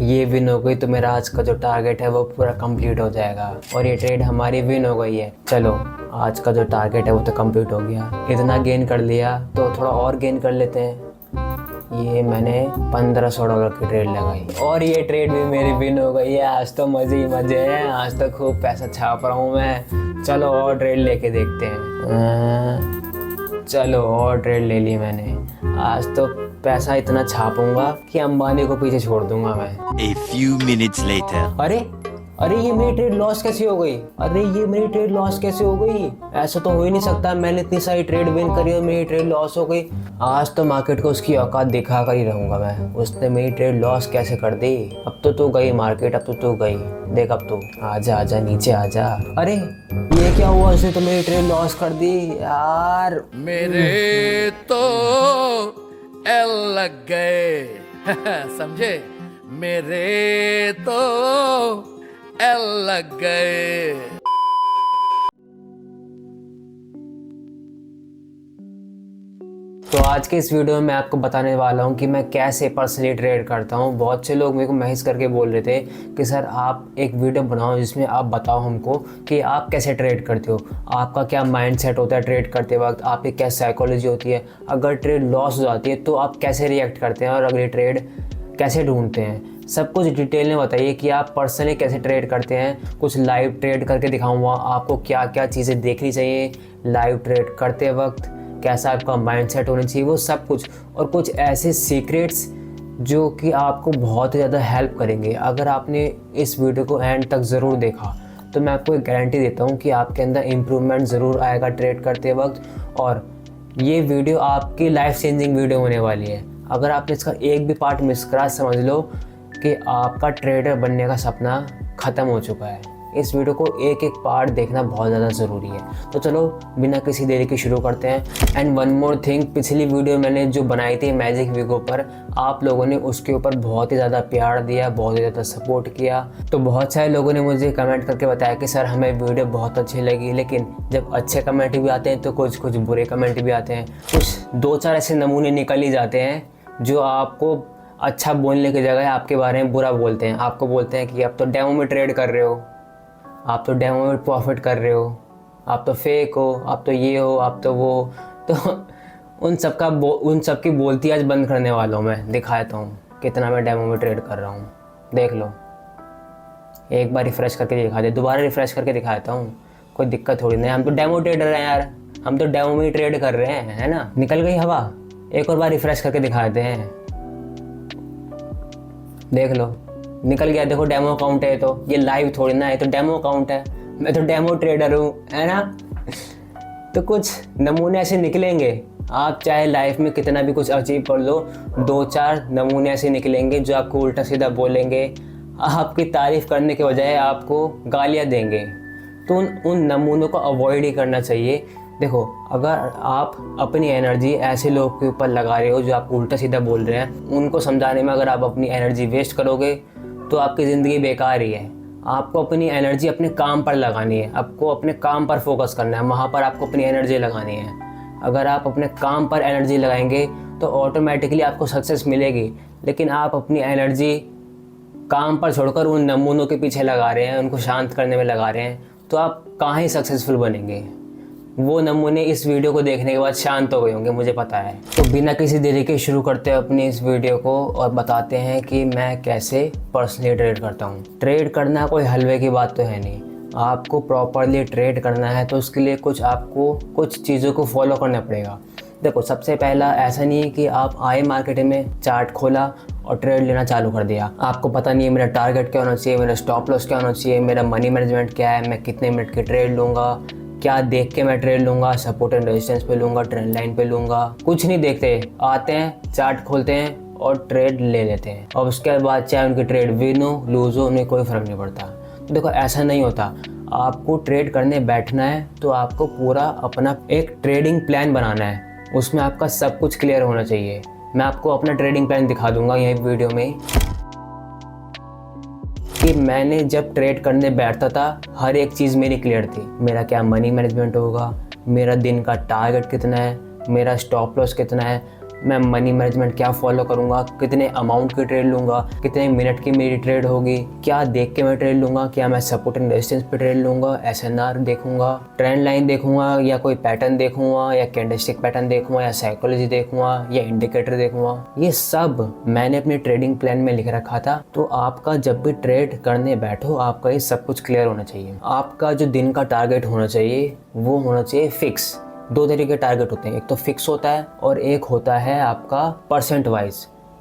ये विन हो गई तो मेरा आज का जो टारगेट है वो पूरा कंप्लीट हो जाएगा और ये ट्रेड हमारी विन हो गई है। चलो आज का जो टारगेट है वो तो कंप्लीट हो गया। इतना गेन कर लिया तो थोड़ा और गेन कर लेते हैं। ये मैंने $1500 की ट्रेड लगाई और ये ट्रेड भी मेरी विन हो गई है। आज तो मज़े ही मज़े हैं, आज तो खूब पैसा छाप रहा हूँ मैं। चलो और ट्रेड लेके देखते हैं। चलो और ट्रेड ले ली मैंने। आज तो पैसा इतना छापूंगा कि अंबानी को पीछे छोड़ दूंगा मैं। A few minutes later. अरे ये मेरी ट्रेड लॉस कैसे हो गई? ऐसा तो हो ही नहीं सकता। मैंने इतनी सारी ट्रेड विन करी और मेरी ट्रेड लॉस हो गई। आज तो मार्केट को उसकी औकात दिखा कर ही रहूंगा मैं। उसने मेरी ट्रेड लॉस कैसे कर दी? अब तो तू गई मार्केट, अब तो तू गई। देख अब तू आजा नीचे आजा। अरे ये क्या हुआ? उसने तो मेरी ट्रेड लॉस कर दी यार। मेरे तो एल लग गए समझे? मेरे तो एल लग गए। तो आज के इस वीडियो में मैं आपको बताने वाला हूं कि मैं कैसे पर्सनली ट्रेड करता हूं। बहुत से लोग मेरे को मैसेज करके बोल रहे थे कि सर आप एक वीडियो बनाओ जिसमें आप बताओ हमको कि आप कैसे ट्रेड करते हो, आपका क्या माइंडसेट होता है ट्रेड करते वक्त, आपकी क्या साइकोलॉजी होती है, अगर ट्रेड लॉस हो जाती है तो आप कैसे रिएक्ट करते हैं और अगली ट्रेड कैसे ढूंढते हैं। सब कुछ डिटेल में बताइए कि आप पर्सनली कैसे ट्रेड करते हैं। कुछ लाइव ट्रेड करके दिखाऊंगा आपको क्या क्या चीज़ें देखनी चाहिए लाइव ट्रेड करते वक्त, कैसा आपका माइंडसेट होना चाहिए, वो सब कुछ। और कुछ ऐसे सीक्रेट्स जो कि आपको बहुत ही ज़्यादा हेल्प करेंगे। अगर आपने इस वीडियो को एंड तक ज़रूर देखा तो मैं आपको एक गारंटी देता हूँ कि आपके अंदर इम्प्रूवमेंट ज़रूर आएगा ट्रेड करते वक्त। और ये वीडियो आपकी लाइफ चेंजिंग वीडियो होने वाली है। अगर आपने इसका एक भी पार्ट मिस करा समझ लो कि आपका ट्रेडर बनने का सपना ख़त्म हो चुका है। इस वीडियो को एक एक पार्ट देखना बहुत ज़्यादा ज़रूरी है। तो चलो बिना किसी देरी के शुरू करते हैं। एंड वन मोर थिंग, पिछली वीडियो मैंने जो बनाई थी मैजिक विगो पर, आप लोगों ने उसके ऊपर बहुत ही ज़्यादा प्यार दिया, बहुत ही ज़्यादा सपोर्ट किया। तो बहुत सारे लोगों ने मुझे कमेंट करके बताया कि सर हमें वीडियो बहुत अच्छी लगी। लेकिन जब अच्छे कमेंट भी आते हैं तो कुछ बुरे कमेंट भी आते हैं। कुछ 2-4 ऐसे नमूने निकल ही जाते हैं जो आपको अच्छा बोलने की जगह आपके बारे में बुरा बोलते हैं। आपको बोलते हैं कि आप तो डेमो में ट्रेड कर रहे हो, आप तो डेमो में प्रॉफिट कर रहे हो, आप तो फेक हो, आप तो ये हो, आप तो वो। तो उन सब की बोलती आज बंद करने वाला हूँ मैं। दिखाता हूँ कितना मैं डेमो में ट्रेड कर रहा हूँ। देख लो, एक बार रिफ़्रेश करके दिखा दे, दोबारा रिफ़्रेश करके दिखाता हूँ। कोई दिक्कत थोड़ी नहीं, हम तो डेमो ट्रेडर हैं यार, हम तो डेमो में ही ट्रेड कर रहे हैं, है ना। निकल गई हवा। एक और बार रिफ़्रेश करके दिखाते हैं। देख लो निकल गया। देखो डेमो अकाउंट है, तो ये लाइव थोड़ी ना है, तो डेमो अकाउंट है। मैं तो डेमो ट्रेडर हूँ, है ना। तो कुछ नमूने ऐसे निकलेंगे। आप चाहे लाइफ में कितना भी कुछ अचीव कर लो, 2-4 नमूने ऐसे निकलेंगे जो आपको उल्टा सीधा बोलेंगे, आपकी तारीफ़ करने के बजाय आपको गालियाँ देंगे। तो उन नमूनों को अवॉइड ही करना चाहिए। देखो अगर आप अपनी एनर्जी ऐसे लोगों के ऊपर लगा रहे हो जो आपको उल्टा सीधा बोल रहे हैं, उनको समझाने में अगर आप अपनी एनर्जी वेस्ट करोगे तो आपकी ज़िंदगी बेकार ही है। आपको अपनी एनर्जी अपने काम पर लगानी है, आपको अपने काम पर फोकस करना है, वहाँ पर आपको अपनी एनर्जी लगानी है। अगर आप अपने काम पर एनर्जी लगाएंगे तो ऑटोमेटिकली आपको सक्सेस मिलेगी। लेकिन आप अपनी एनर्जी काम पर छोड़कर उन नमूनों के पीछे लगा रहे हैं, उनको शांत करने में लगा रहे हैं, तो आप कहाँ ही सक्सेसफुल बनेंगे। वो नमूने इस वीडियो को देखने के बाद शांत हो गए होंगे, मुझे पता है। तो बिना किसी देरी के शुरू करते हैं अपनी इस वीडियो को और बताते हैं कि मैं कैसे पर्सनली ट्रेड करता हूँ। ट्रेड करना कोई हलवे की बात तो है नहीं। आपको प्रॉपरली ट्रेड करना है तो उसके लिए आपको कुछ चीज़ों को फॉलो करना पड़ेगा। देखो सबसे पहला, ऐसा नहीं है कि आप आए मार्केट में, चार्ट खोला और ट्रेड लेना चालू कर दिया। आपको पता नहीं है मेरा टारगेट क्या होना चाहिए, मेरा स्टॉप लॉस क्या होना चाहिए, मेरा मनी मैनेजमेंट क्या है, मैं कितने मिनट की ट्रेड लूँगा, क्या देख के मैं ट्रेड लूँगा, सपोर्ट एंड रेजिस्टेंस पे लूँगा, ट्रेंड लाइन पे लूँगा। कुछ नहीं देखते, आते हैं चार्ट खोलते हैं और ट्रेड ले लेते हैं। और उसके बाद चाहे उनकी ट्रेड विन हो लूज हो, उन्हें कोई फ़र्क नहीं पड़ता। तो देखो ऐसा नहीं होता। आपको ट्रेड करने बैठना है तो आपको पूरा अपना एक ट्रेडिंग प्लान बनाना है, उसमें आपका सब कुछ क्लियर होना चाहिए। मैं आपको अपना ट्रेडिंग प्लान दिखा दूंगा यही वीडियो में कि मैंने जब ट्रेड करने बैठता था हर एक चीज़ मेरी क्लियर थी। मेरा क्या मनी मैनेजमेंट होगा, मेरा दिन का टारगेट कितना है, मेरा स्टॉप लॉस कितना है, मैं मनी मैनेजमेंट क्या फॉलो करूँगा, कितने अमाउंट की ट्रेड लूँगा, कितने मिनट की मेरी ट्रेड होगी, क्या देख के मैं ट्रेड लूँगा, क्या मैं सपोर्ट एंड रेजिस्टेंस पे ट्रेड लूँगा, SNR देखूँगा, ट्रेंड लाइन देखूँगा या कोई पैटर्न देखूँगा या कैंडलस्टिक पैटर्न देखूँगा या साइकोलॉजी देखूँगा या इंडिकेटर देखूँगा। ये सब मैंने अपने ट्रेडिंग प्लान में लिख रखा था। तो आपका जब भी ट्रेड करने बैठो आपका ये सब कुछ क्लियर होना चाहिए। आपका जो दिन का टारगेट होना चाहिए वो होना चाहिए फिक्स। दो तरीके के टारगेट होते हैं, एक तो फिक्स होता है और एक होता है आपका परसेंट वाइज।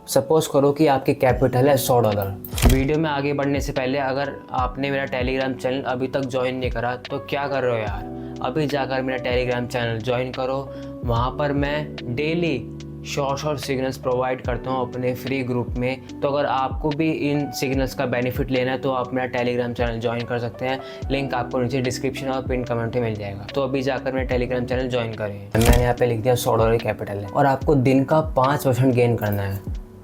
सपोज करो कि आपकी कैपिटल है $100। वीडियो में आगे बढ़ने से पहले अगर आपने मेरा टेलीग्राम चैनल अभी तक ज्वाइन नहीं करा तो क्या कर रहे हो यार, अभी जाकर मेरा टेलीग्राम चैनल ज्वाइन करो। वहाँ पर मैं डेली शॉर्ट सिग्नल्स प्रोवाइड करता हूँ अपने फ्री ग्रुप में। तो अगर आपको भी इन सिग्नल्स का बेनिफिट लेना है तो आप मेरा टेलीग्राम चैनल ज्वाइन कर सकते हैं। लिंक आपको नीचे डिस्क्रिप्शन और पिन कमेंट में मिल जाएगा। तो अभी जाकर मेरा टेलीग्राम चैनल ज्वाइन करें। मैंने यहाँ पे लिख दिया $100 कैपिटल है और आपको दिन का 5% गेन करना है।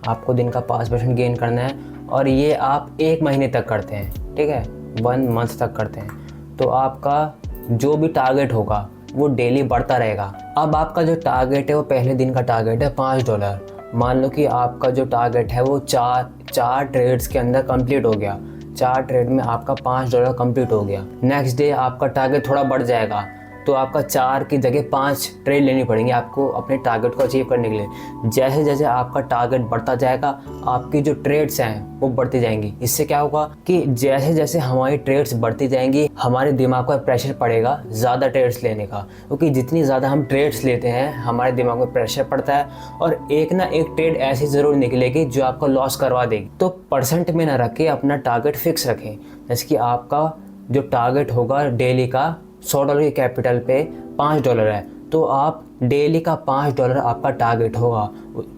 आपको दिन का 5% गेन करना है और ये आप 1 महीने तक करते हैं, ठीक है, 1 मंथ तक करते हैं। तो आपका जो भी टारगेट होगा वो डेली बढ़ता रहेगा। अब आपका जो टारगेट है वो पहले दिन का टारगेट है $5। मान लो कि आपका जो टारगेट है वो चार ट्रेड्स के अंदर कंप्लीट हो गया। 4 ट्रेड में आपका $5 कंप्लीट हो गया। नेक्स्ट डे आपका टारगेट थोड़ा बढ़ जाएगा तो आपका 4 की जगह 5 ट्रेड लेनी पड़ेंगी आपको अपने टारगेट को अचीव करने के लिए। जैसे जैसे आपका टारगेट बढ़ता जाएगा आपकी जो ट्रेड्स हैं वो बढ़ती जाएंगी। इससे क्या होगा कि जैसे जैसे हमारी ट्रेड्स बढ़ती जाएंगी हमारे दिमाग पर प्रेशर पड़ेगा ज़्यादा ट्रेड्स लेने का, क्योंकि जितनी ज़्यादा हम ट्रेड्स लेते हैं हमारे दिमाग में प्रेशर पड़ता है और एक ना एक ट्रेड ऐसी ज़रूर निकलेगी जो आपको लॉस करवा देगी। तो परसेंट में ना रख के अपना टारगेट फिक्स रखें। जैसे कि आपका जो टारगेट होगा डेली का $100 के कैपिटल पे $5 है तो आप डेली का $5 आपका टारगेट होगा।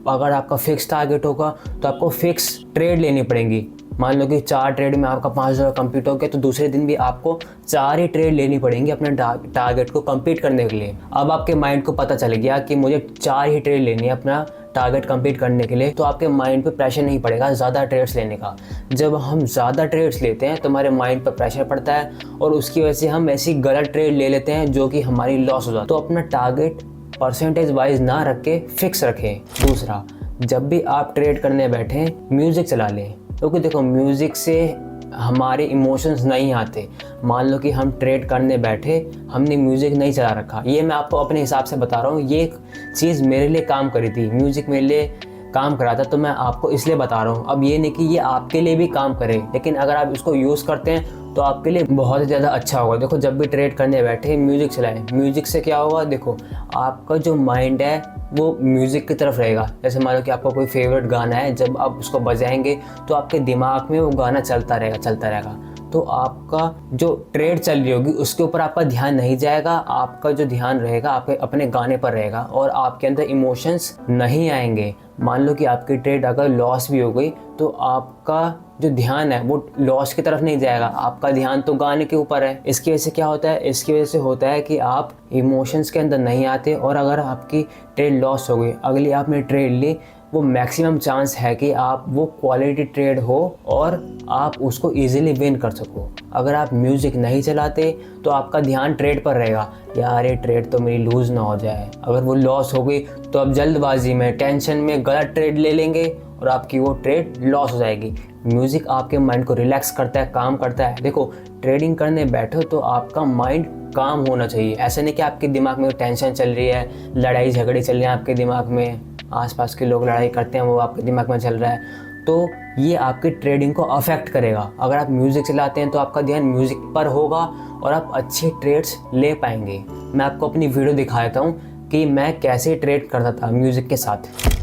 अगर आपका फिक्स टारगेट होगा तो आपको फिक्स ट्रेड लेनी पड़ेंगी। मान लो कि 4 ट्रेड में आपका $5 कंप्लीट हो गया तो दूसरे दिन भी आपको 4 ही ट्रेड लेनी पड़ेंगी अपने टारगेट को कंप्लीट करने के लिए। अब आपके माइंड को पता चल गया कि मुझे 4 ही ट्रेड लेनी है अपना टारगेट कंप्लीट करने के लिए, तो आपके माइंड पे प्रेशर नहीं पड़ेगा ज़्यादा ट्रेड्स लेने का। जब हम ज़्यादा ट्रेड्स लेते हैं तो हमारे माइंड पर प्रेशर पड़ता है और उसकी वजह से हम ऐसी गलत ट्रेड ले लेते हैं जो कि हमारी लॉस हो जाती है। तो अपना टारगेट परसेंटेज वाइज ना रख के फिक्स रखें। दूसरा, जब भी आप ट्रेड करने बैठें म्यूज़िक चला लें, क्योंकि देखो म्यूज़िक से हमारे इमोशंस नहीं आते। मान लो कि हम ट्रेड करने बैठे हमने म्यूज़िक नहीं चला रखा, ये मैं आपको अपने हिसाब से बता रहा हूँ, ये एक चीज़ मेरे लिए काम करी थी, म्यूज़िक मेरे लिए काम करा था तो मैं आपको इसलिए बता रहा हूँ। अब ये नहीं कि ये आपके लिए भी काम करे, लेकिन अगर आप इसको यूज़ करते हैं तो आपके लिए बहुत ज़्यादा अच्छा होगा। देखो जब भी ट्रेड करने बैठे म्यूज़िक चलाएं। म्यूज़िक से क्या होगा, देखो आपका जो माइंड है वो म्यूज़िक की तरफ रहेगा। जैसे मान लो कि आपका कोई फेवरेट गाना है, जब आप उसको बजाएंगे तो आपके दिमाग में वो गाना चलता रहेगा। तो आपका जो ट्रेड चल रही होगी उसके ऊपर आपका ध्यान नहीं जाएगा, आपका जो ध्यान रहेगा आपके अपने गाने पर रहेगा और आपके अंदर इमोशंस नहीं आएंगे। मान लो कि आपकी ट्रेड अगर लॉस भी हो गई तो आपका जो ध्यान है वो लॉस की तरफ नहीं जाएगा, आपका ध्यान तो गाने के ऊपर है। इसकी वजह से क्या होता है, इसकी वजह से होता है कि आप इमोशंस के अंदर नहीं आते और अगर आपकी ट्रेड लॉस हो गई, अगली आपने ट्रेड ली, वो मैक्सिमम चांस है कि आप वो क्वालिटी ट्रेड हो और आप उसको इजीली विन कर सको। अगर आप म्यूज़िक नहीं चलाते तो आपका ध्यान ट्रेड पर रहेगा, यार ये ट्रेड तो मेरी लूज़ ना हो जाए। अगर वो लॉस हो गई तो आप जल्दबाजी में टेंशन में गलत ट्रेड ले लेंगे और आपकी वो ट्रेड लॉस हो जाएगी। म्यूज़िक आपके माइंड को रिलैक्स करता है, काम करता है। देखो ट्रेडिंग करने बैठो तो आपका माइंड काम होना चाहिए। ऐसा नहीं कि आपके दिमाग में टेंशन चल रही है, लड़ाई झगड़े चल रहे हैं आपके दिमाग में, आसपास के लोग लड़ाई करते हैं वो आपके दिमाग में चल रहा है, तो ये आपकी ट्रेडिंग को अफेक्ट करेगा। अगर आप म्यूज़िक चलाते हैं तो आपका ध्यान म्यूज़िक पर होगा और आप अच्छे ट्रेड्स ले पाएंगे। मैं आपको अपनी वीडियो दिखा देता हूँ कि मैं कैसे ट्रेड करता था म्यूज़िक के साथ।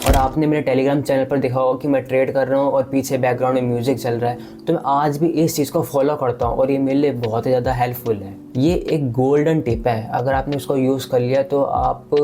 और आपने मेरे टेलीग्राम चैनल पर देखा होगा कि मैं ट्रेड कर रहा हूँ और पीछे बैकग्राउंड में म्यूज़िक चल रहा है, तो मैं आज भी इस चीज़ को फॉलो करता हूँ और ये मेरे लिए बहुत ही ज़्यादा हेल्पफुल है। ये एक गोल्डन टिप है, अगर आपने उसको यूज़ कर लिया तो आप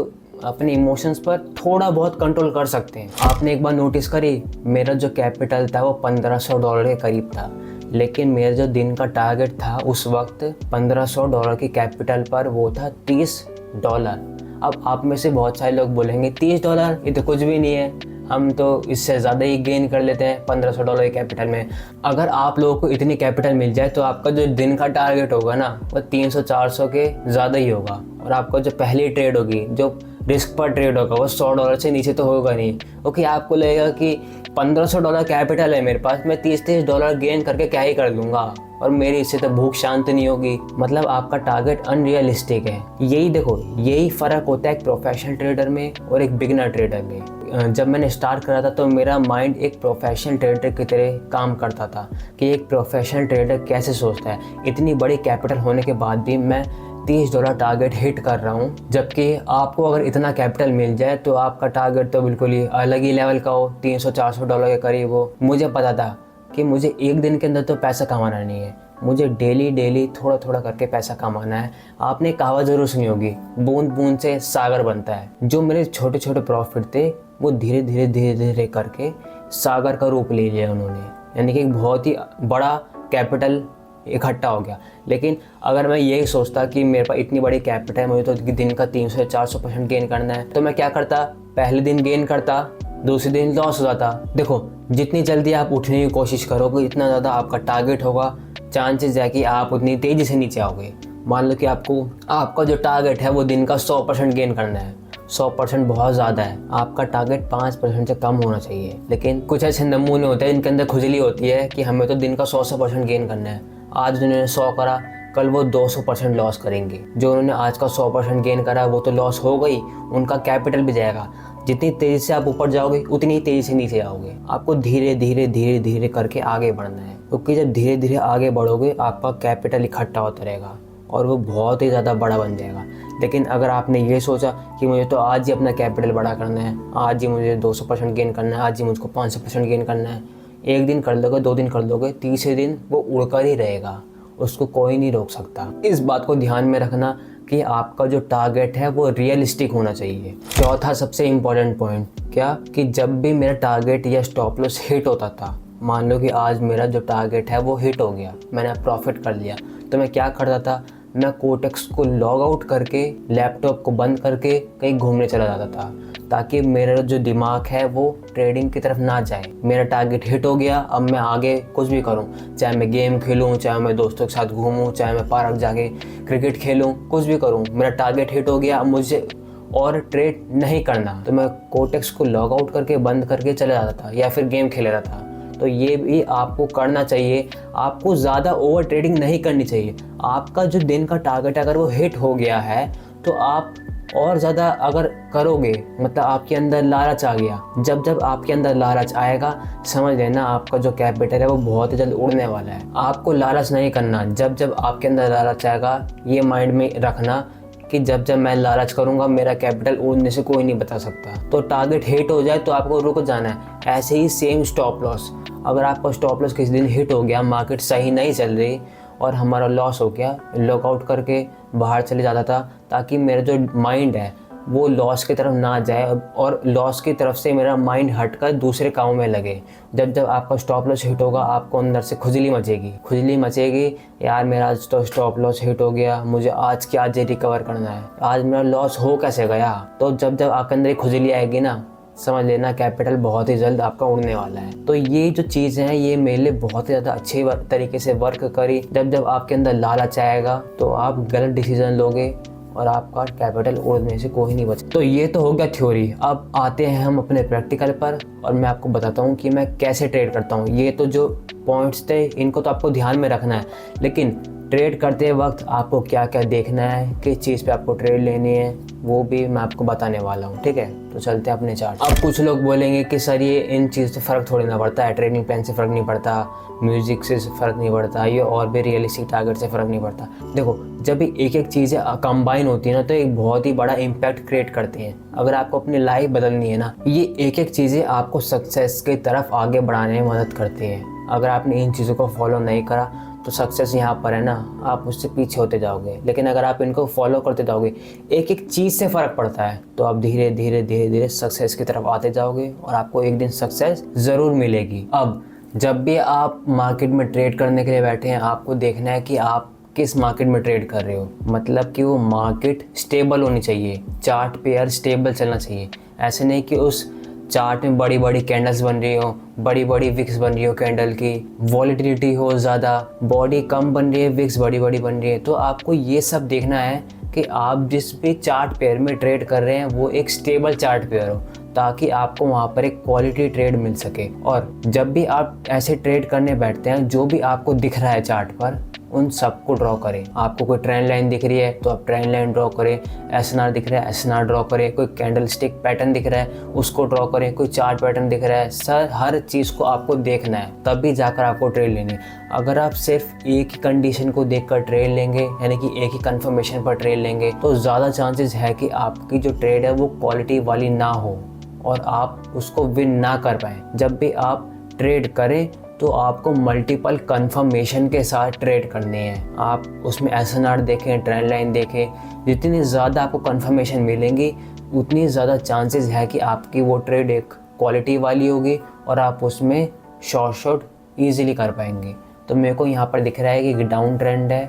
अपने इमोशंस पर थोड़ा बहुत कंट्रोल कर सकते हैं। आपने एक बार नोटिस करी, मेरा जो कैपिटल था वो $1500 के करीब था, लेकिन मेरा जो दिन का टारगेट था उस वक्त $1500 की कैपिटल पर वो था $30 डॉलर। अब आप में से बहुत सारे लोग बोलेंगे $30 ये तो कुछ भी नहीं है, हम तो इससे ज़्यादा ही गेन कर लेते हैं $1500 के कैपिटल में। अगर आप लोगों को इतनी कैपिटल मिल जाए तो आपका जो दिन का टारगेट होगा ना वो 300-400 के ज़्यादा ही होगा, और आपका जो पहली ट्रेड होगी, जो रिस्क पर ट्रेड होगा, वो $100 से नीचे तो होगा नहीं। ओके, आपको लगेगा कि $1500 कैपिटल है मेरे पास, मैं $30 गेन करके क्या ही कर लूँगा और मेरी इससे तो भूख शांत नहीं होगी। मतलब आपका टारगेट अनरियलिस्टिक है। यही देखो, यही फ़र्क होता है एक प्रोफेशनल ट्रेडर में और एक बिगिनर ट्रेडर में। जब मैंने स्टार्ट करा था तो मेरा माइंड एक प्रोफेशनल ट्रेडर की तरह काम करता था कि एक प्रोफेशनल ट्रेडर कैसे सोचता है। इतनी बड़ी कैपिटल होने के बाद भी मैं $30 टारगेट हिट कर रहा हूँ, जबकि आपको अगर इतना कैपिटल मिल जाए तो आपका टारगेट तो बिल्कुल ही अलग ही लेवल का हो, $300-400 के करीब हो। मुझे पता था कि मुझे एक दिन के अंदर तो पैसा कमाना नहीं है, मुझे डेली थोड़ा थोड़ा करके पैसा कमाना है। आपने कहावत ज़रूर सुनी होगी, बूंद बूंद से सागर बनता है। जो मेरे छोटे छोटे प्रॉफिट थे वो धीरे धीरे करके सागर का रूप ले लिया उन्होंने, यानी कि एक बहुत ही बड़ा कैपिटल इकट्ठा हो गया। लेकिन अगर मैं यही सोचता कि मेरे पास इतनी बड़ी कैपिटल है, मुझे तो दिन का 300-400% गेन करना है, तो मैं क्या करता, पहले दिन गेन करता, दूसरे दिन लॉस हो जाता। देखो, जितनी जल्दी आप उठने की कोशिश करोगे इतना ज़्यादा आपका टारगेट होगा, चांसेस है कि आप उतनी तेज़ी से नीचे आओगे। मान लो कि आपका जो टारगेट है वो दिन का 100% गेन करना है। 100% बहुत ज़्यादा है, आपका टारगेट 5% से कम होना चाहिए। लेकिन कुछ ऐसे नमूने होते हैं जिनके अंदर खुजली होती है कि हमें तो दिन का 100% गेन करना है। आज उन्होंने 100 करा, कल वो 200% लॉस करेंगे। जो उन्होंने आज का 100% गेन करा वो तो लॉस हो गई, उनका कैपिटल भी जाएगा। जितनी तेज़ी से आप ऊपर जाओगे उतनी ही तेज़ी से नीचे आओगे। आपको धीरे धीरे करके आगे बढ़ना है, क्योंकि जब धीरे धीरे आगे बढ़ोगे आपका कैपिटल इकट्ठा होता रहेगा और वो बहुत ही ज़्यादा बड़ा बन जाएगा। लेकिन अगर आपने ये सोचा कि मुझे तो आज ही अपना कैपिटल बड़ा करना है, आज ही मुझे 200% गेन करना है, आज ही मुझको 500% गेन करना है, एक दिन कर लोगे, 2 दिन कर लोगे, तीसरे दिन वो उड़कर ही रहेगा, उसको कोई नहीं रोक सकता। इस बात को ध्यान में रखना कि आपका जो टारगेट है वो रियलिस्टिक होना चाहिए। चौथा सबसे इम्पोर्टेंट पॉइंट क्या, कि जब भी मेरा टारगेट या स्टॉप लॉस हिट होता था, मान लो कि आज मेरा जो टारगेट है वो हिट हो गया, मैंने प्रॉफिट कर लिया, तो मैं क्या करता था, मैं कोटेक्स को लॉग आउट करके लैपटॉप को बंद करके कहीं घूमने चला जाता था, ताकि मेरा जो दिमाग है वो ट्रेडिंग की तरफ ना जाए। मेरा टारगेट हिट हो गया, अब मैं आगे कुछ भी करूं, चाहे मैं गेम खेलूं, चाहे मैं दोस्तों के साथ घूमूं, चाहे मैं पार्क जाके क्रिकेट खेलूं, कुछ भी करूं, मेरा टारगेट हिट हो गया, अब मुझे और ट्रेड नहीं करना, तो मैं कोटेक्स को लॉग आउट करके बंद करके चला जाता था या फिर गेम खेल रहा था। तो ये भी आपको करना चाहिए। आपको ज़्यादा ओवर ट्रेडिंग नहीं करनी चाहिए। आपका जो दिन का टारगेट अगर वो हिट हो गया है तो आप और ज़्यादा अगर करोगे, मतलब आपके अंदर लालच आ गया, जब आपके अंदर लालच आएगा समझ लेना आपका जो कैपिटल है वो बहुत ही जल्द उड़ने वाला है। आपको लालच नहीं करना। जब आपके अंदर लालच आएगा, ये माइंड में रखना कि जब मैं लालच करूंगा मेरा कैपिटल उड़ने से कोई नहीं बता सकता। तो टारगेट हिट हो जाए तो आपको रुक जाना है। ऐसे ही सेम स्टॉप लॉस, अगर आपका स्टॉप लॉस किसी दिन हिट हो गया, मार्केट सही नहीं चल रही और हमारा लॉस हो गया, लॉकआउट करके बाहर चले जाता था, ताकि मेरा जो माइंड है वो लॉस की तरफ ना जाए और लॉस की तरफ से मेरा माइंड हटकर दूसरे काम में लगे। जब आपका स्टॉप लॉस हिट होगा आपको अंदर से खुजली मचेगी, यार मेरा आज तो स्टॉप लॉस हिट हो गया, मुझे आज के आज रिकवर करना है, आज मेरा लॉस हो कैसे गया। तो जब आपके अंदर खुजली आएगी ना, समझ लेना कैपिटल बहुत ही जल्द आपका उड़ने वाला है। तो ये जो चीज़ें हैं ये मेरे लिए बहुत ही ज़्यादा अच्छे तरीके से वर्क करी। जब आपके अंदर लालच आएगा तो आप गलत डिसीजन लोगे और आपका कैपिटल उड़ने से कोई नहीं बचे। तो ये तो हो गया थ्योरी। अब आते हैं हम अपने प्रैक्टिकल पर और मैं आपको बताता हूँ कि मैं कैसे ट्रेड करता हूँ। ये तो जो पॉइंट्स थे इनको तो आपको ध्यान में रखना है, लेकिन ट्रेड करते वक्त आपको क्या क्या देखना है, किस चीज़ पे आपको ट्रेड लेनी है, वो भी मैं आपको बताने वाला हूँ। ठीक है, तो चलते हैं अपने चार्ट। अब कुछ लोग बोलेंगे कि सर ये इन चीज़ से फ़र्क थोड़ी ना पड़ता है, ट्रेडिंग प्लान से फ़र्क नहीं पड़ता, म्यूज़िक से फ़र्क नहीं पड़ता, ये और भी रियलिस्टिक टारगेट से फ़र्क नहीं पड़ता। देखो, जब भी एक चीज़ें कंबाइन होती है ना तो एक बहुत ही बड़ा इम्पैक्ट क्रिएट करती हैं। अगर आपको अपनी लाइफ बदलनी है ना, ये एक चीज़ें आपको सक्सेस की तरफ आगे बढ़ाने में मदद करती हैं। अगर आपने इन चीज़ों को फॉलो नहीं करा तो सक्सेस यहाँ पर है ना, आप उससे पीछे होते जाओगे। लेकिन अगर आप इनको फॉलो करते जाओगे, एक चीज़ से फ़र्क पड़ता है, तो आप धीरे धीरे सक्सेस की तरफ आते जाओगे और आपको एक दिन सक्सेस ज़रूर मिलेगी। अब जब भी आप मार्केट में ट्रेड करने के लिए बैठे हैं, आपको देखना है कि आप किस मार्केट में ट्रेड कर रहे हो। मतलब कि वो मार्केट स्टेबल होनी चाहिए, चार्ट पेयर स्टेबल चलना चाहिए। ऐसे नहीं कि उस चार्ट में बड़ी बड़ी कैंडल्स बन रही हो, बड़ी बड़ी विक्स बन रही हो कैंडल की, वॉलेटिलिटी हो ज़्यादा, बॉडी कम बन रही है, विक्स बड़ी बड़ी बन रही है। तो आपको ये सब देखना है कि आप जिस भी चार्ट पेयर में ट्रेड कर रहे हैं वो एक स्टेबल चार्ट पेयर हो, ताकि आपको वहाँ पर एक क्वालिटी ट्रेड मिल सके। और जब भी आप ऐसे ट्रेड करने बैठते हैं, जो भी आपको दिख रहा है चार्ट पर उन सबको ड्रॉ करें। आपको कोई ट्रेंड लाइन दिख रही है तो आप ट्रेंड लाइन ड्रॉ करें, एसएनआर दिख रहा है एसएनआर ड्रॉ करें, कोई कैंडल स्टिक पैटर्न दिख रहा है उसको ड्रॉ करें, कोई चार्ट पैटर्न दिख रहा है। सर हर चीज़ को आपको देखना है, तभी जाकर आपको ट्रेड लेनी है। अगर आप सिर्फ एक ही कंडीशन को देखकर ट्रेड लेंगे, यानी कि एक ही कंफर्मेशन पर ट्रेड लेंगे, तो ज़्यादा चांसेस है कि आपकी जो ट्रेड है वो क्वालिटी वाली ना हो और आप उसको विन ना कर पाएँ। जब भी आप ट्रेड करें तो आपको मल्टीपल कंफर्मेशन के साथ ट्रेड करनी है। आप उसमें एसएनआर देखें, ट्रेंड लाइन देखें। जितनी ज़्यादा आपको कंफर्मेशन मिलेंगी उतनी ज़्यादा चांसेस है कि आपकी वो ट्रेड एक क्वालिटी वाली होगी और आप उसमें शॉर्ट ईजिली कर पाएंगे। तो मेरे को यहाँ पर दिख रहा है कि डाउन ट्रेंड है,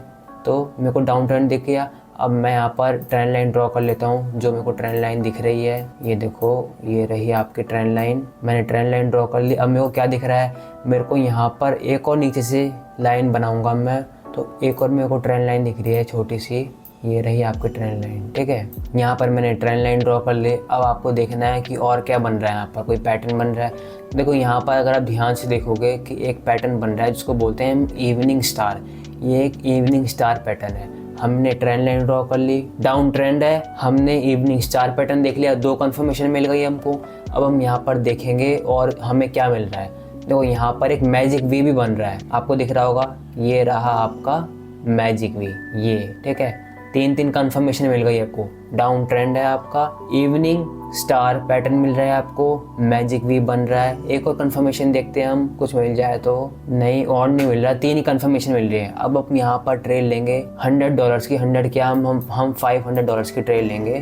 तो मेरे को डाउन ट्रेंड दिख गया। अब मैं यहाँ पर ट्रेंड लाइन ड्रॉ कर लेता हूँ। जो मेरे को ट्रेंड लाइन दिख रही है, ये देखो, ये रही आपकी ट्रेंड लाइन। मैंने ट्रेंड लाइन ड्रॉ कर ली। अब मेरे को क्या दिख रहा है, मेरे को यहाँ पर एक और नीचे से लाइन बनाऊँगा मैं, तो एक और मेरे को ट्रेंड लाइन दिख रही है छोटी सी, ये रही आपकी ट्रेंड लाइन। ठीक है, यहाँ पर मैंने ट्रेंड लाइन ड्रॉ कर ली। अब आपको देखना है कि और क्या बन रहा है, यहाँ पर कोई पैटर्न बन रहा है। देखो यहाँ पर अगर आप ध्यान से देखोगे कि एक पैटर्न बन रहा है जिसको बोलते हैं इवनिंग स्टार। ये एक इवनिंग स्टार पैटर्न है। हमने ट्रेंड लाइन ड्रॉ कर ली, डाउन ट्रेंड है, हमने इवनिंग स्टार पैटर्न देख लिया, 2 कंफर्मेशन मिल गई हमको। अब हम यहाँ पर देखेंगे और हमें क्या मिल रहा है। देखो यहाँ पर एक मैजिक वी भी बन रहा है, आपको दिख रहा होगा, ये रहा आपका मैजिक वी, ये। ठीक है, 3 कंफर्मेशन मिल गई आपको। डाउन ट्रेंड है आपका, इवनिंग स्टार पैटर्न मिल रहा है आपको, मैजिक वी बन रहा है। एक और कंफर्मेशन देखते हैं हम, कुछ मिल जाए तो। नहीं, और नहीं मिल रहा, 3 ही कंफर्मेशन मिल रही है। अब हम यहाँ पर ट्रेड लेंगे $100 की, 100 क्या, हम $500 की ट्रेड लेंगे,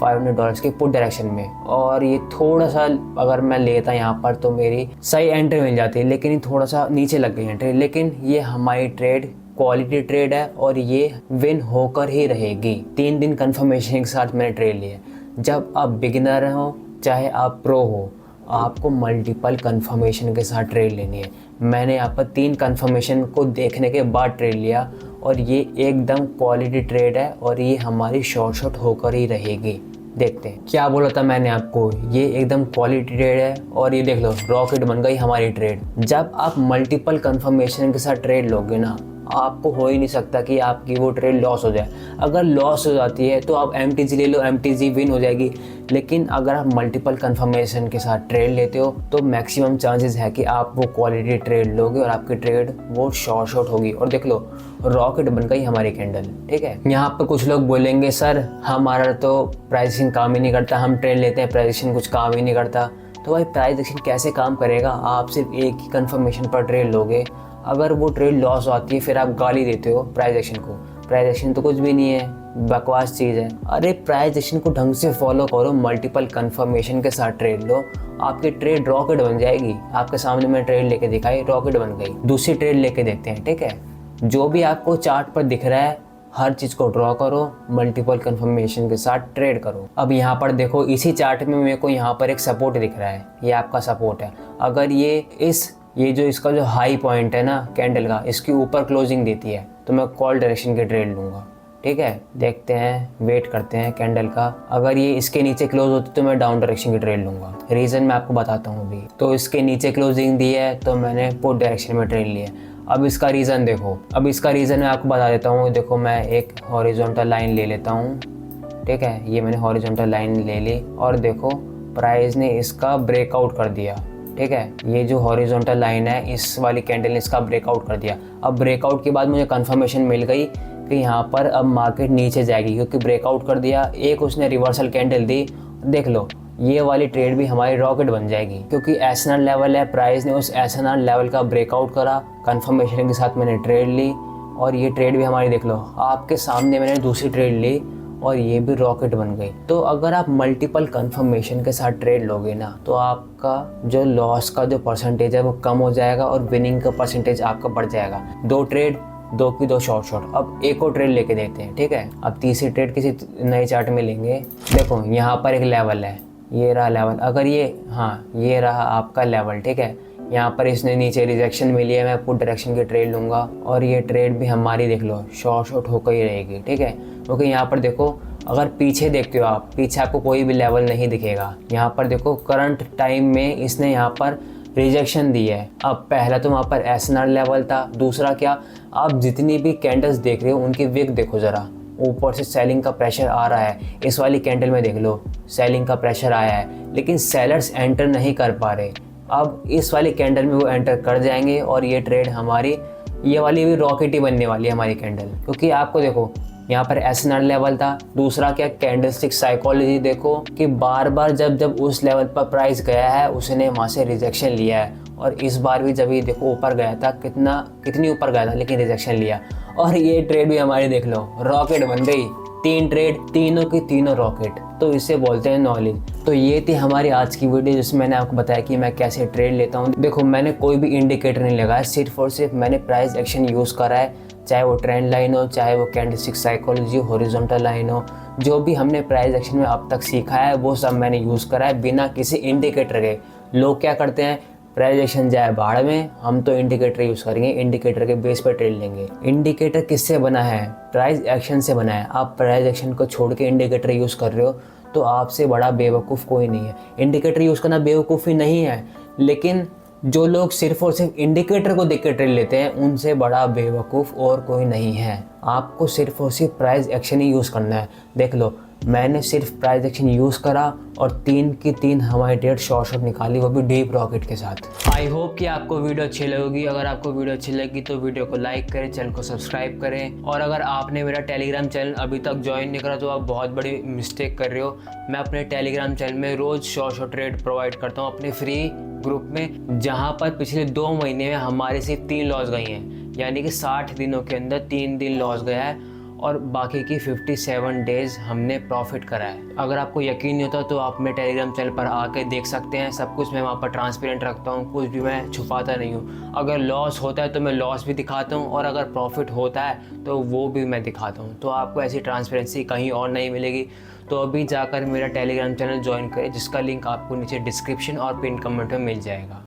$500 के पुट डायरेक्शन में। और ये थोड़ा सा अगर मैं लेता यहाँ पर तो मेरी सही एंट्री मिल जाती है, लेकिन ये थोड़ा सा नीचे लग गई एंट्री। लेकिन ये हमारी ट्रेड क्वालिटी ट्रेड है और ये विन होकर ही रहेगी। 3 दिन कंफर्मेशन के साथ मैंने ट्रेड लिया। जब आप बिगिनर हो चाहे आप प्रो हो, आपको मल्टीपल कंफर्मेशन के साथ ट्रेड लेनी है। मैंने यहाँ पर 3 कंफर्मेशन को देखने के बाद ट्रेड लिया और ये एकदम क्वालिटी ट्रेड है और ये हमारी शॉर्ट होकर ही रहेगी। देखते हैं क्या बोला था मैंने आपको, ये एकदम क्वालिटी ट्रेड है। और ये देख लो, रॉकेट बन गई हमारी ट्रेड। जब आप मल्टीपल कंफर्मेशन के साथ ट्रेड लोगे ना, आपको हो ही नहीं सकता कि आपकी वो ट्रेड लॉस हो जाए। अगर लॉस हो जाती है तो आप MTG ले लो, MTG विन हो जाएगी। लेकिन अगर आप मल्टीपल कंफर्मेशन के साथ ट्रेड लेते हो तो मैक्सिमम चांसेस है कि आप वो क्वालिटी ट्रेड लोगे और आपकी ट्रेड वो शॉर्ट होगी। और देख लो, रॉकेट बन गई हमारी कैंडल। ठीक है, यहाँ पर कुछ लोग बोलेंगे सर हमारा तो प्राइसिंग काम ही नहीं करता, हम ट्रेड लेते हैं प्राइसिंग कुछ काम ही नहीं करता। तो भाई प्राइस एक्शन कैसे काम करेगा, आप सिर्फ एक ही कंफर्मेशन पर ट्रेड लोगे। अगर वो ट्रेड लॉस आती है फिर आप गाली देते हो प्राइस एक्शन को। प्राइस एक्शन तो कुछ भी नहीं है, बकवास चीज़ है। अरे प्राइस एक्शन को ढंग से फॉलो करो, मल्टीपल कंफर्मेशन के साथ ट्रेड लो, आपकी ट्रेड रॉकेट बन जाएगी। आपके सामने मैं ट्रेड लेके दिखाई, रॉकेट बन गई। दूसरी ट्रेड लेके देखते हैं। ठीक है, जो भी आपको चार्ट पर दिख रहा है हर चीज़ को ड्रॉ करो, मल्टीपल कंफर्मेशन के साथ ट्रेड करो। अब यहाँ पर देखो, इसी चार्ट में मेरे को यहाँ पर एक सपोर्ट दिख रहा है, ये आपका सपोर्ट है। अगर ये जो इसका जो हाई पॉइंट है ना कैंडल का, इसके ऊपर क्लोजिंग देती है तो मैं कॉल डायरेक्शन के ट्रेड लूँगा। ठीक है, देखते हैं, वेट करते हैं कैंडल का। अगर ये इसके नीचे क्लोज होती तो मैं डाउन डायरेक्शन की ट्रेड लूँगा। रीज़न मैं आपको बताता हूँ अभी। तो इसके नीचे क्लोजिंग दी है तो मैंने पुट डायरेक्शन में ट्रेड लिया। अब इसका रीज़न देखो, अब इसका रीज़न मैं आपको बता देता हूँ। देखो, मैं एक हॉरिजॉन्टल लाइन ले लेता हूँ। ठीक है, ये मैंने हॉरिजॉन्टल लाइन ले ली और देखो प्राइस ने इसका ब्रेकआउट कर दिया। ठीक है, ये जो हॉरिजॉन्टल लाइन है, इस वाली कैंडल ने इसका ब्रेकआउट कर दिया। अब ब्रेकआउट के बाद मुझे कंफर्मेशन मिल गई कि यहाँ पर अब मार्केट नीचे जाएगी, क्योंकि ब्रेकआउट कर दिया। एक उसने रिवर्सल कैंडल दी, देख लो ये वाली ट्रेड भी हमारी रॉकेट बन जाएगी, क्योंकि एसएनआर लेवल है, प्राइस ने उस एसएनआर लेवल का ब्रेकआउट करा, कंफर्मेशन के साथ मैंने ट्रेड ली और ये ट्रेड भी हमारी, देख लो आपके सामने मैंने दूसरी ट्रेड ली और ये भी रॉकेट बन गई। तो अगर आप मल्टीपल कंफर्मेशन के साथ ट्रेड लोगे ना, तो आपका जो लॉस का जो परसेंटेज है वो कम हो जाएगा और विनिंग का परसेंटेज आपका बढ़ जाएगा। 2 ट्रेड 2 की 2 शॉर्ट। अब एक और ट्रेड लेके देखते हैं, ठीक है। अब तीसरी ट्रेड किसी नए चार्ट में लेंगे। देखो यहाँ पर एक लेवल है, ये रहा लेवल। अगर ये, हाँ ये रहा आपका लेवल, ठीक है। यहाँ पर इसने नीचे रिजेक्शन मिली है, मैं पुट डायरेक्शन की ट्रेड लूँगा और ये ट्रेड भी हमारी देख लो शॉर्ट होकर ही रहेगी, ठीक है। क्योंकि यहाँ पर देखो, अगर पीछे देखते हो आप, पीछे आपको कोई भी लेवल नहीं दिखेगा। यहाँ पर देखो करंट टाइम में इसने यहाँ पर रिजेक्शन दी है। अब पहला तो वहाँ पर SNR लेवल था, दूसरा क्या, आप जितनी भी कैंडल्स देख रहे हो उनकी विक देखो ज़रा, ऊपर से सेलिंग का प्रेशर आ रहा है। इस वाली कैंडल में देख लो सेलिंग का प्रेशर आया है, लेकिन सेलर्स एंटर नहीं कर पा रहे। अब इस वाली कैंडल में वो एंटर कर जाएंगे और ये ट्रेड हमारी, ये वाली भी रॉकेट ही बनने वाली है हमारी कैंडल। क्योंकि आपको देखो यहाँ पर SNR लेवल था, दूसरा क्या, कैंडलस्टिक साइकोलॉजी देखो कि बार बार जब उस लेवल पर प्राइस गया है उसने वहाँ से रिजेक्शन लिया है। और इस बार भी जब ये देखो ऊपर गया था, कितनी ऊपर गया था, लेकिन रिजेक्शन लिया। और ये ट्रेड भी हमारी देख लो रॉकेट बन गई। 3 ट्रेड, तीनों की तीनों रॉकेट, तो इसे बोलते हैं नॉलेज। तो ये थी हमारी आज की वीडियो जिसमें मैंने आपको बताया कि मैं कैसे ट्रेड लेता हूँ। देखो मैंने कोई भी इंडिकेटर नहीं लगाया, सिर्फ और सिर्फ मैंने प्राइस एक्शन यूज़ करा है, चाहे वो ट्रेंड लाइन हो, चाहे वो कैंडलस्टिक साइकोलॉजी, हॉरिजॉन्टल लाइन हो। जो भी हमने प्राइस एक्शन में अब तक सीखा है वो सब मैंने यूज़ करा है बिना किसी इंडिकेटर के। लोग क्या करते हैं, प्राइस एक्शन जाए भाड़ में, हम तो इंडिकेटर यूज़ करेंगे, इंडिकेटर के बेस पर ट्रेड लेंगे। इंडिकेटर किससे बना है, प्राइस एक्शन से बना है। आप प्राइस एक्शन को छोड़ के इंडिकेटर यूज़ कर रहे हो तो आपसे बड़ा बेवकूफ़ कोई नहीं है। इंडिकेटर यूज़ करना बेवकूफ़ी नहीं है, लेकिन जो लोग सिर्फ और सिर्फ इंडिकेटर को देख के ट्रेड लेते हैं उनसे बड़ा बेवकूफ़ और कोई नहीं है। आपको सिर्फ और सिर्फ प्राइस एक्शन ही यूज़ करना है। देख लो मैंने सिर्फ प्राइस एक्शन यूज़ करा और 3 की 3 हमारी ट्रेड शॉर्ट निकाली, वो भी डीप रॉकेट के साथ। आई होप कि आपको वीडियो अच्छी लगेगी। अगर आपको वीडियो अच्छी लगी तो वीडियो को लाइक करें, चैनल को सब्सक्राइब करें। और अगर आपने मेरा टेलीग्राम चैनल अभी तक ज्वाइन नहीं करा तो आप बहुत बड़ी मिस्टेक कर रहे हो। मैं अपने टेलीग्राम चैनल में रोज़ शॉर्ट ट्रेड प्रोवाइड करता हूँ अपने फ्री ग्रुप में, जहाँ पर पिछले 2 महीने में हमारे सिर्फ 3 लॉस गई हैं। यानी कि 60 दिनों के अंदर 3 दिन लॉस गया है और बाकी की 57 डेज हमने प्रॉफिट करा है। अगर आपको यकीन नहीं होता तो आप मेरे टेलीग्राम चैनल पर आके देख सकते हैं। सब कुछ मैं वहाँ पर ट्रांसपेरेंट रखता हूँ, कुछ भी मैं छुपाता नहीं हूँ। अगर लॉस होता है तो मैं लॉस भी दिखाता हूँ और अगर प्रॉफिट होता है तो वो भी मैं दिखाता हूँ। तो आपको ऐसी ट्रांसपेरेंसी कहीं और नहीं मिलेगी। तो अभी जाकर मेरा टेलीग्राम चैनल ज्वाइन करें, जिसका लिंक आपको नीचे डिस्क्रिप्शन और पिन कमेंट में मिल जाएगा।